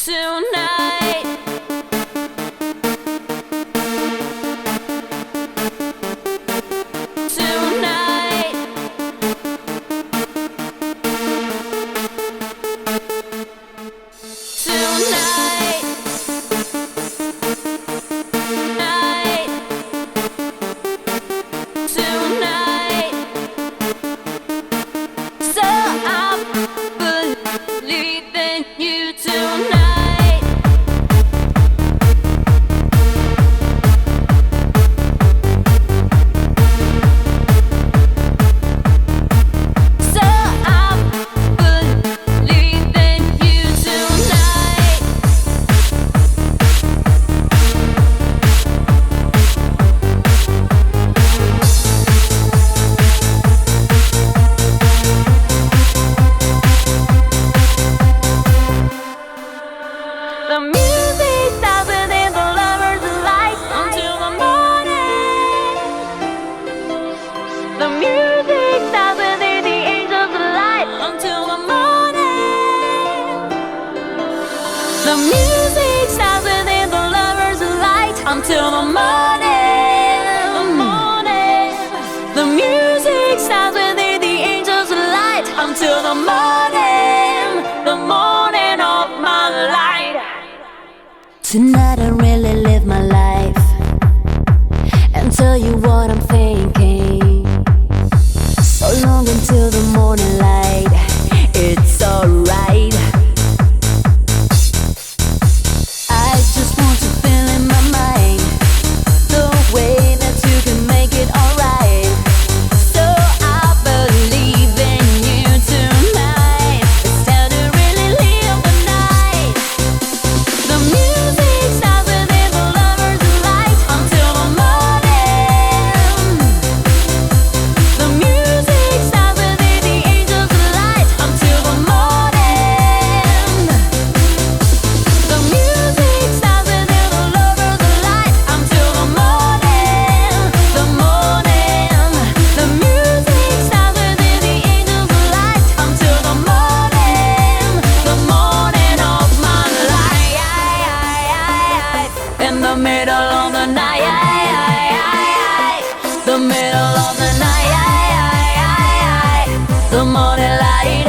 tonight. Tonight. Tonight. Night. Tonight. So I believe in you tonight. So I believe in you tonight. The music stops within the lovers' light until the morning. The music stops within the angels' light until the morning. The music stops within the lovers' light until the morning. The morning. The music stops within the angels' light until the morning. The morning of my light. Tonight I really live my life and tell you what I'm thinking. So long until the morning light, it's alright. I just want to feel in my mind the way that you can make it alright. So I believe in you tonight. It's time to really live the night. The music stops within the lovers' light until the morning. The music stops within the angels' light until the morning. The music stops within the lovers' light until the morning. The morning. The music stops within the angels' light until the morning. The morning of my life. In the middle of the night. The middle of the night. The morning light.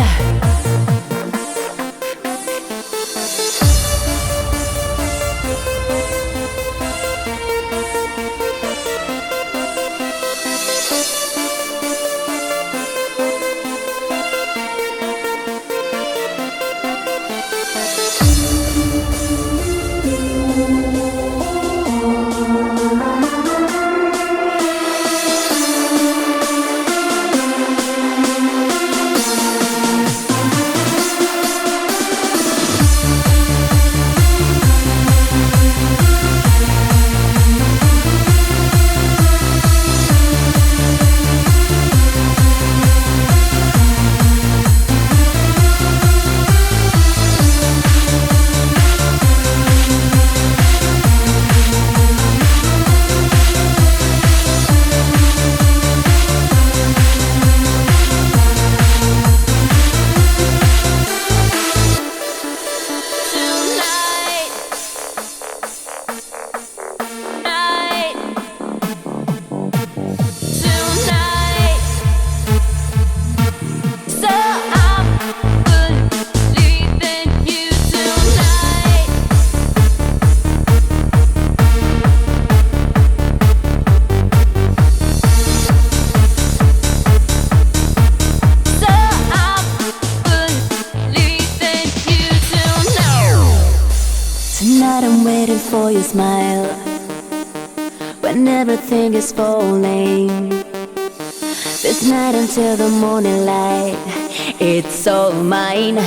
Tonight. Night. Tonight. So I believe in you tonight. So I believe in you tonight. Tonight I'm waiting for your smile when everything is falling. This night until the morning light, it's all mine.